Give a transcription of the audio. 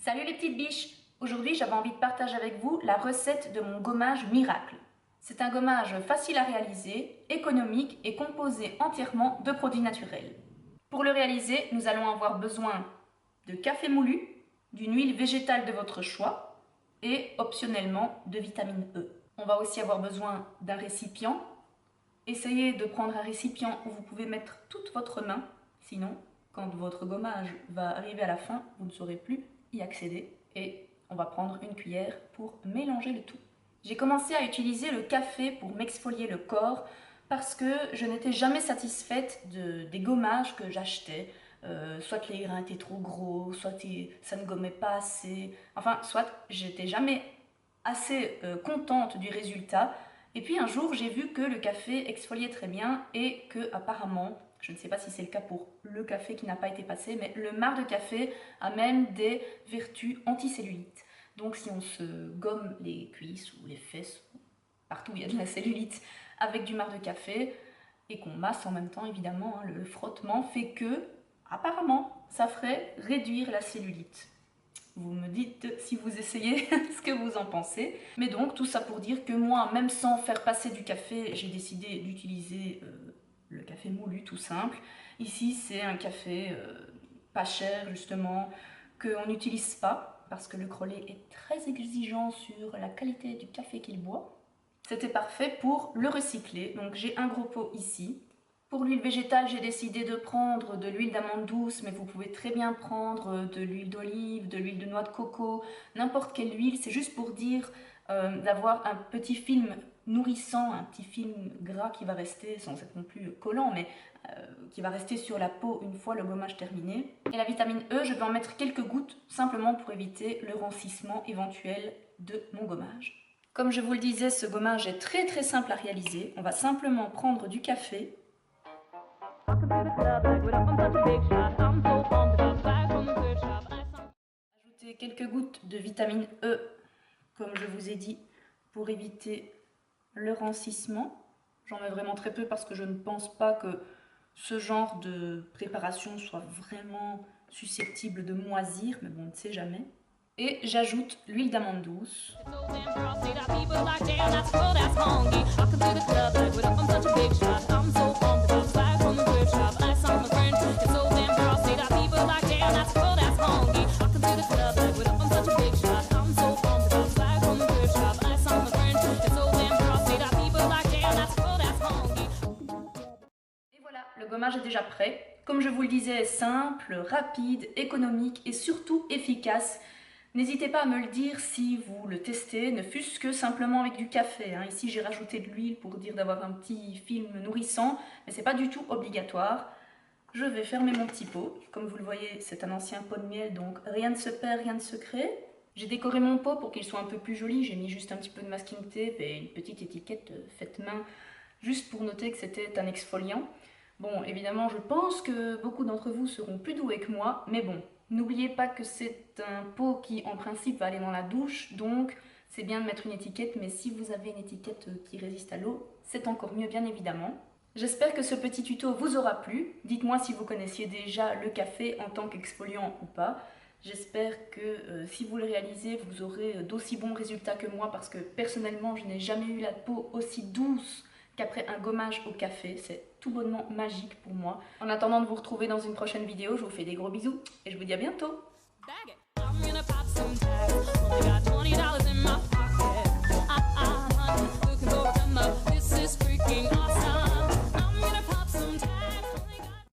Salut les petites biches! Aujourd'hui j'avais envie de partager avec vous la recette de mon gommage miracle. C'est un gommage facile à réaliser, économique et composé entièrement de produits naturels. Pour le réaliser, nous allons avoir besoin de café moulu, d'une huile végétale de votre choix et optionnellement de vitamine E. On va aussi avoir besoin d'un récipient. Essayez de prendre un récipient où vous pouvez mettre toute votre main, sinon quand votre gommage va arriver à la fin, vous ne saurez plus y accéder et on va prendre une cuillère pour mélanger le tout. J'ai commencé à utiliser le café pour m'exfolier le corps parce que je n'étais jamais satisfaite des gommages que j'achetais. Soit les grains étaient trop gros, soit ça ne gommait pas assez, enfin soit j'étais jamais assez contente du résultat. Et puis un jour j'ai vu que le café exfoliait très bien et que apparemment, je ne sais pas si c'est le cas pour le café qui n'a pas été passé, mais le marc de café a même des vertus anticellulites. Donc si on se gomme les cuisses ou les fesses, partout où il y a de la cellulite, avec du marc de café, et qu'on masse en même temps évidemment, hein, le frottement fait que, apparemment, ça ferait réduire la cellulite. Vous me dites si vous essayez ce que vous en pensez. Mais donc tout ça pour dire que moi, même sans faire passer du café, j'ai décidé d'utiliser le café moulu tout simple. Ici c'est un café pas cher justement, qu'on n'utilise pas parce que le Crollet est très exigeant sur la qualité du café qu'il boit. C'était parfait pour le recycler, donc j'ai un gros pot ici. Pour l'huile végétale, j'ai décidé de prendre de l'huile d'amande douce, mais vous pouvez très bien prendre de l'huile d'olive, de l'huile de noix de coco, n'importe quelle huile. C'est juste pour dire d'avoir un petit film nourrissant, un petit film gras qui va rester, sans être non plus collant, mais qui va rester sur la peau une fois le gommage terminé. Et la vitamine E, je vais en mettre quelques gouttes, simplement pour éviter le rancissement éventuel de mon gommage. Comme je vous le disais, ce gommage est très simple à réaliser. On va simplement prendre du café. Ajouter quelques gouttes de vitamine E, comme je vous ai dit, pour éviter le rancissement. J'en mets vraiment très peu parce que je ne pense pas que ce genre de préparation soit vraiment susceptible de moisir, mais bon, on ne sait jamais. Et j'ajoute l'huile d'amande douce. Le gommage est déjà prêt. Comme je vous le disais, simple, rapide, économique et surtout efficace. N'hésitez pas à me le dire si vous le testez, ne fût-ce que simplement avec du café. Ici j'ai rajouté de l'huile pour dire d'avoir un petit film nourrissant, mais c'est pas du tout obligatoire. Je vais fermer mon petit pot. Comme vous le voyez, c'est un ancien pot de miel, donc rien ne se perd, rien ne se crée. J'ai décoré mon pot pour qu'il soit un peu plus joli. J'ai mis juste un petit peu de masking tape et une petite étiquette faite main, juste pour noter que c'était un exfoliant. Bon, évidemment, je pense que beaucoup d'entre vous seront plus doués que moi, mais bon, n'oubliez pas que c'est un pot qui, en principe, va aller dans la douche, donc c'est bien de mettre une étiquette, mais si vous avez une étiquette qui résiste à l'eau, c'est encore mieux, bien évidemment. J'espère que ce petit tuto vous aura plu. Dites-moi si vous connaissiez déjà le café en tant qu'exfoliant ou pas. J'espère que si vous le réalisez, vous aurez d'aussi bons résultats que moi, parce que personnellement, je n'ai jamais eu la peau aussi douce qu'après un gommage au café. C'est tout bonnement magique pour moi. En attendant de vous retrouver dans une prochaine vidéo, je vous fais des gros bisous et je vous dis à bientôt.